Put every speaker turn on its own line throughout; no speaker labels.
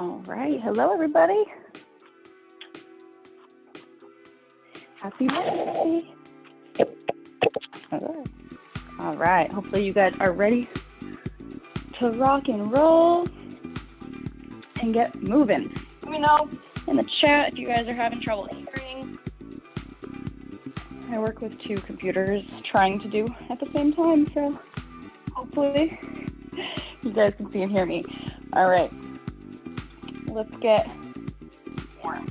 All right, hello everybody. Happy birthday. All right, hopefully you guys are ready to rock and roll and get moving. Let me know in the chat if you guys are having trouble hearing. I work with two computers trying to do at the same time, so hopefully you guys can see and hear me. All right, let's get warm.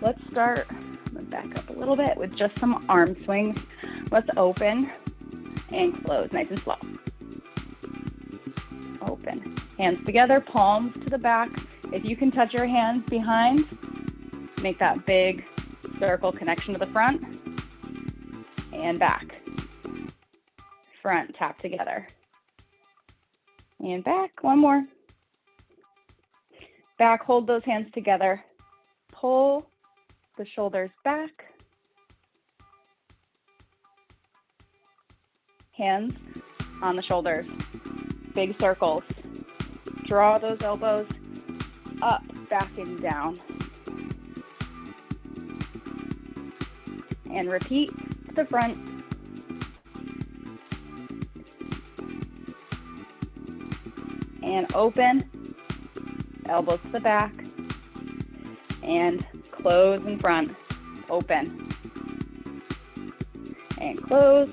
Let's start, I'm gonna back up a little bit with just some arm swings. Let's open and close, nice and slow. Open, hands together, palms to the back. If you can touch your hands behind, make that big circle connection to the front and back. Front, tap together. And back, one more. Back, hold those hands together. Pull the shoulders back. Hands on the shoulders. Big circles. Draw those elbows up, back, and down. And repeat to the front. And open, elbows to the back. And close in front, open. And close,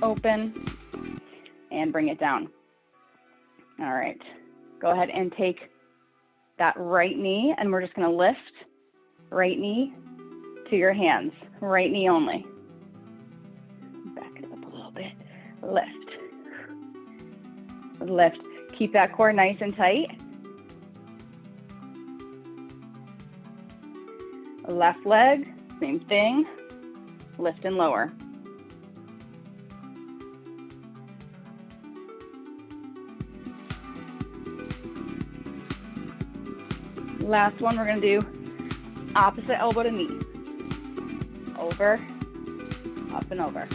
open, and bring it down. All right, go ahead and take that right knee, and we're just gonna lift right knee to your hands, right knee only. Back it up a little bit, lift. Lift, keep that core nice and tight. Left leg, same thing, lift and lower. Last one, we're gonna do opposite elbow to knee. Over, up and over.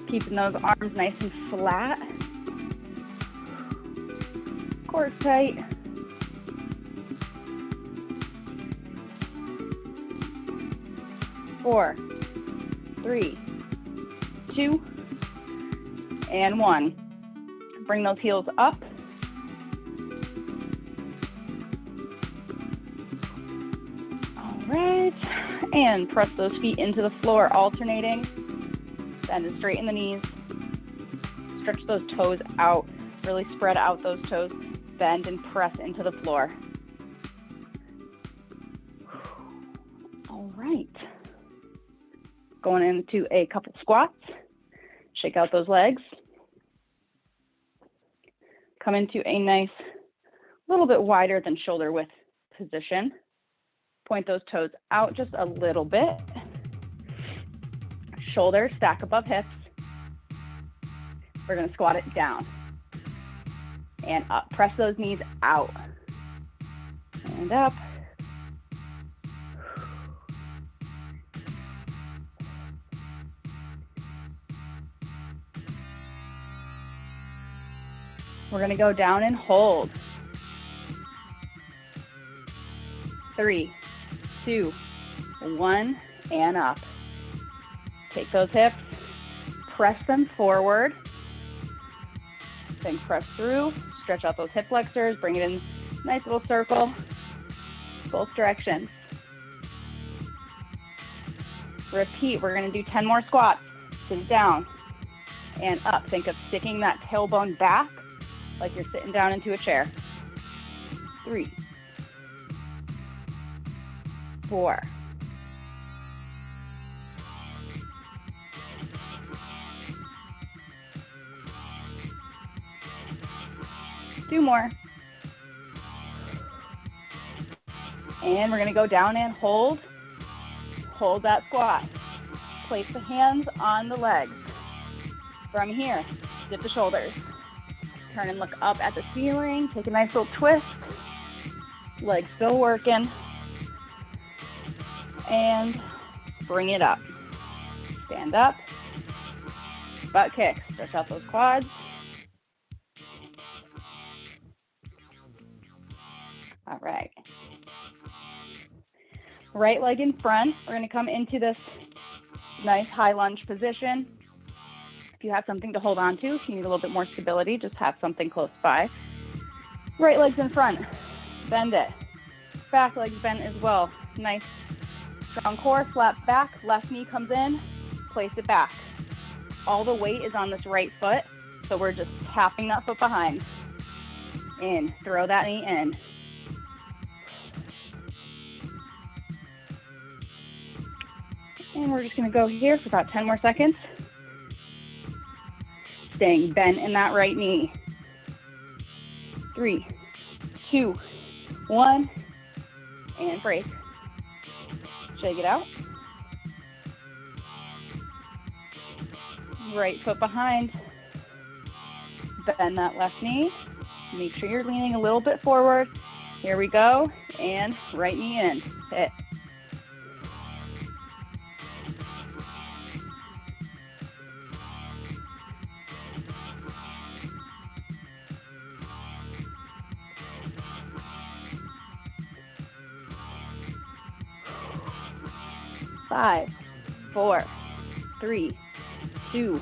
Keeping those arms nice and flat. Core tight. Four, three, two, and one. Bring those heels up. All right, and press those feet into the floor, alternating. Bend and straighten the knees. Stretch those toes out. Really spread out those toes. Bend and press into the floor. All right. Going into a couple squats. Shake out those legs. Come into a nice, little bit wider than shoulder width position. Point those toes out just a little bit. Shoulders stack above hips. We're gonna squat it down and up. Press those knees out and up. We're gonna go down and hold. 3, 2, 1, and up. Take those hips, press them forward, then press through, stretch out those hip flexors, bring it in, nice little circle, both directions. Repeat, we're gonna do 10 more squats. Sit down and up. Think of sticking that tailbone back like you're sitting down into a chair. 3, 4, 2 more. And we're gonna go down and hold. Hold that squat. Place the hands on the legs. From here, dip the shoulders. Turn and look up at the ceiling. Take a nice little twist. Legs still working. And bring it up. Stand up. butt kick. Stretch out those quads. All right. Right leg in front. We're going to come into this nice high lunge position. If you have something to hold on to, if you need a little bit more stability, just have something close by. Right leg's in front. Bend it. Back leg's bent as well. Nice strong core, flat back. Left knee comes in. Place it back. All the weight is on this right foot, so we're just tapping that foot behind. In. Throw that knee in. And we're just going to go here for about 10 more seconds. Staying bent in that right knee. 3, 2, 1, and break. Shake it out. Right foot behind. Bend that left knee. Make sure you're leaning a little bit forward. Here we go. And right knee in. Hit. Five, 4, 3, 2,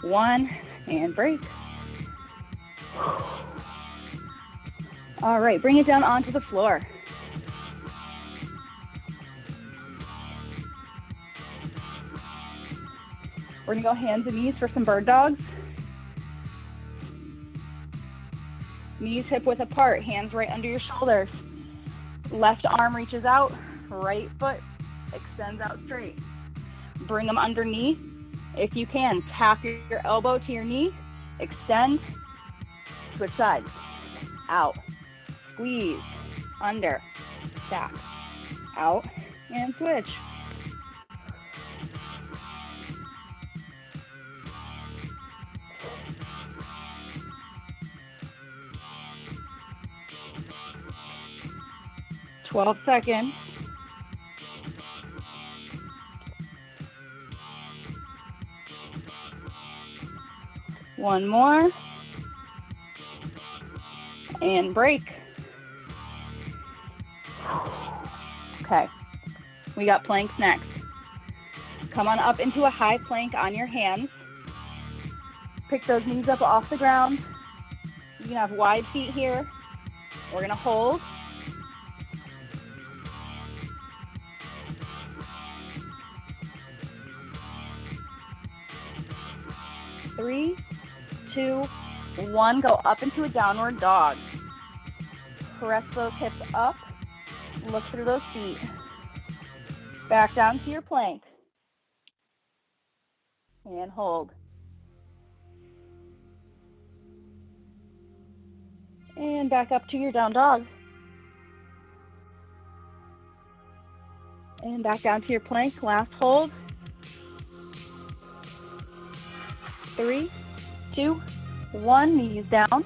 1, and break. All right, bring it down onto the floor. We're gonna go hands and knees for some bird dogs. Knees hip width apart, hands right under your shoulders. Left arm reaches out, right foot extends out straight. Bring them underneath. If you can, tap your elbow to your knee, extend, switch sides, out, squeeze, under, back, out, and switch. Twelve seconds. One more. And break. Okay. We got planks next. Come on up into a high plank on your hands. Pick those knees up off the ground. You can have wide feet here. We're going to hold. Three, 2, 1, go up into a downward dog. Press those hips up, look through those feet. Back down to your plank. And hold. And back up to your down dog. And back down to your plank, last hold. 3, 2, 1, knees down.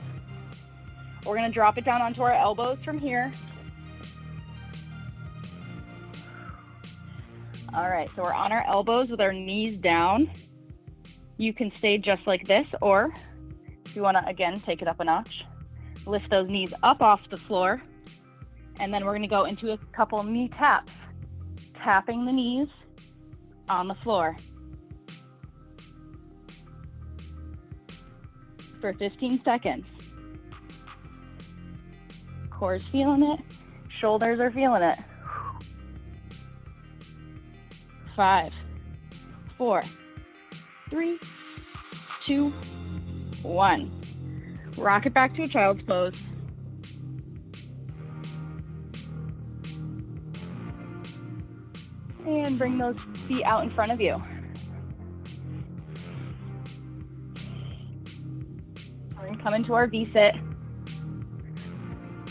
We're going to drop it down onto our elbows from here. All right, so we're on our elbows with our knees down. You can stay just like this, or if you want to, again, take it up a notch, lift those knees up off the floor, and then we're going to go into a couple knee taps, tapping the knees on the floor. For 15 seconds. Core's feeling it. Shoulders are feeling it. 5, 4, 3, 2, 1. Rock it back to a child's pose. And bring those feet out in front of you. Come into our V-sit.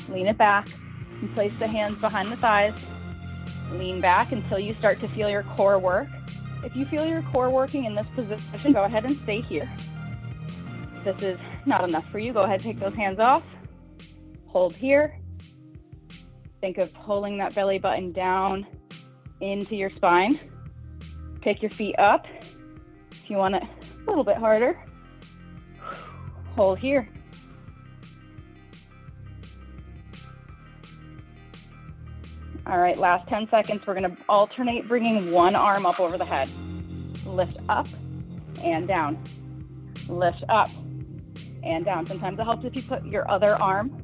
Lean it back and place the hands behind the thighs. Lean back until you start to feel your core work. If you feel your core working in this position, go ahead and stay here. If this is not enough for you, go ahead and take those hands off. Hold here. Think of pulling that belly button down into your spine. Pick your feet up. If you want to A little bit harder. Hold here. All right, last 10 seconds. We're gonna alternate bringing one arm up over the head. Lift up and down. Lift up and down. Sometimes it helps if you put your other arm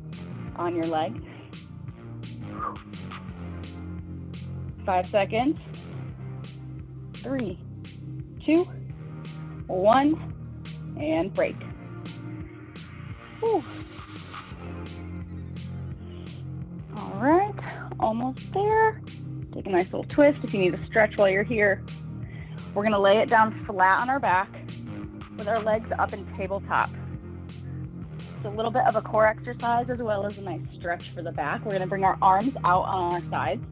on your leg. 5 seconds. 3, 2, 1, and break. Whew. All right, almost there. Take a nice little twist if you need to stretch while you're here. We're gonna lay it down flat on our back with our legs up in tabletop. It's a little bit of a core exercise as well as a nice stretch for the back. We're gonna bring our arms out on our sides.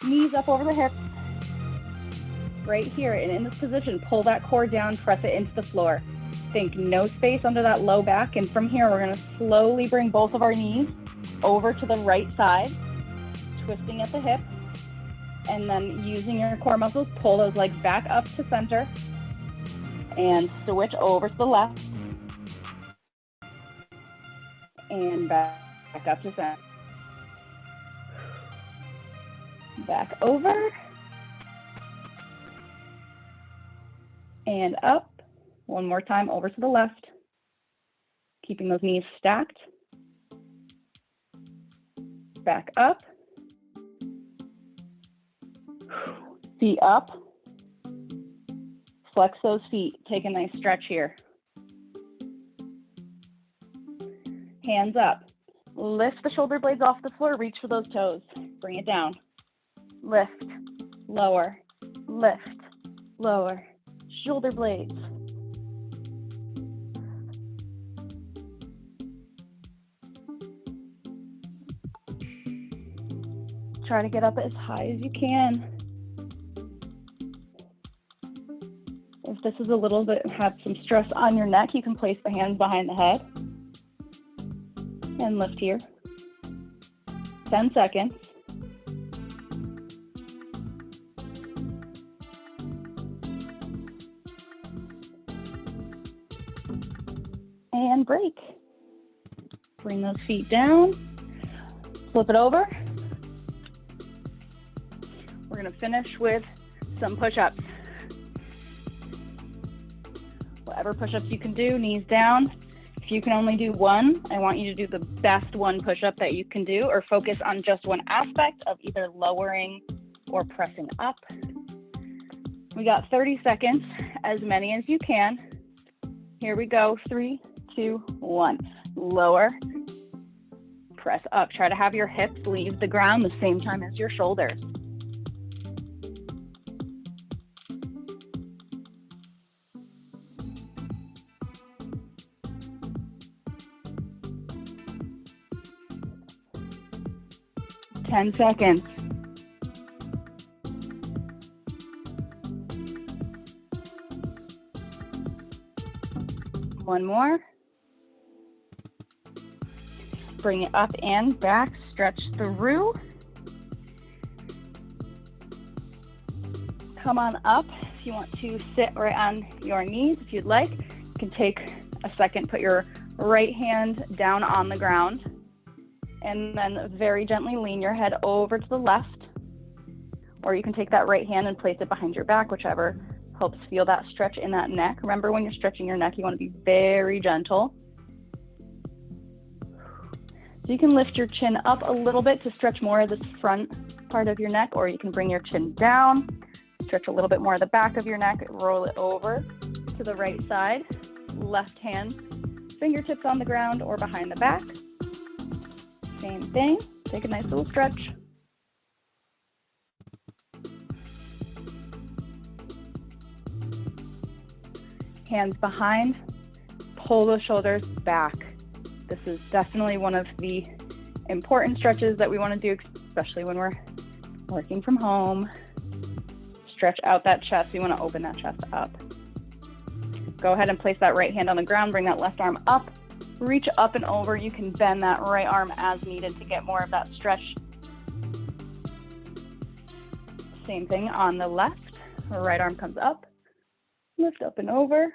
Knees up over the hips. Right here, and in this position, pull that core down, press it into the floor. Think no space under that low back, and from here, we're gonna slowly bring both of our knees over to the right side, twisting at the hip, and then using your core muscles, pull those legs back up to center, and switch over to the left, and back up to center. Back over, and up. One more time, over to the left. Keeping those knees stacked. Back up. Feet up. Flex those feet. Take a nice stretch here. Hands up. Lift the shoulder blades off the floor. Reach for those toes. Bring it down. Lift, lower, lift, lower. Shoulder blades. Try to get up as high as you can. If this is a little bit, have some stress on your neck, you can place the hands behind the head and lift here. 10 seconds. And break. Bring those feet down. Flip it over. We're gonna finish with some push-ups. Whatever push-ups you can do, knees down. If you can only do one, I want you to do the best one push-up that you can do, or focus on just one aspect of either lowering or pressing up. We got 30 seconds, as many as you can. Here we go, 3, 2, 1. Lower, press up. Try to have your hips leave the ground the same time as your shoulders. Ten seconds. One more. Bring it up and back, stretch through. Come on up. If you want to sit right on your knees, if you'd like, you can take a second, put your right hand down on the ground, and then very gently lean your head over to the left. Or you can take that right hand and place it behind your back, whichever helps feel that stretch in that neck. Remember, when you're stretching your neck, you want to be very gentle. So you can lift your chin up a little bit to stretch more of this front part of your neck, or you can bring your chin down, stretch a little bit more of the back of your neck, roll it over to the right side. Left hand, fingertips on the ground or behind the back. Same thing. Take a nice little stretch. Hands behind, pull the shoulders back. This is definitely one of the important stretches that we want to do, especially when we're working from home. Stretch out that chest. We want to open that chest up. Go ahead and place that right hand on the ground. Bring that left arm up. Reach up and over. You can bend that right arm as needed to get more of that stretch. Same thing on the left. Right arm comes up, lift up and over.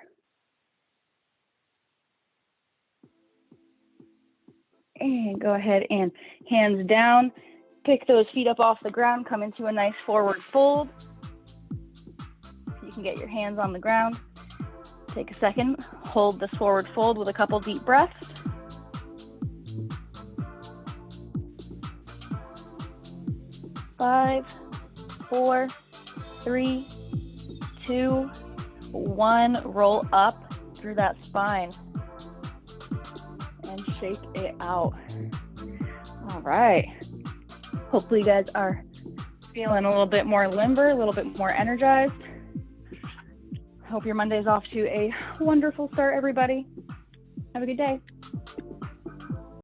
And go ahead and hands down, pick those feet up off the ground, come into a nice forward fold. You can get your hands on the ground. Take a second, hold this forward fold with a couple deep breaths. Five, 4, 3, 2, 1. Roll up through that spine and shake it out. All right. Hopefully you guys are feeling a little bit more limber, a little bit more energized. Hope your Monday's off to a wonderful start, everybody. Have a good day.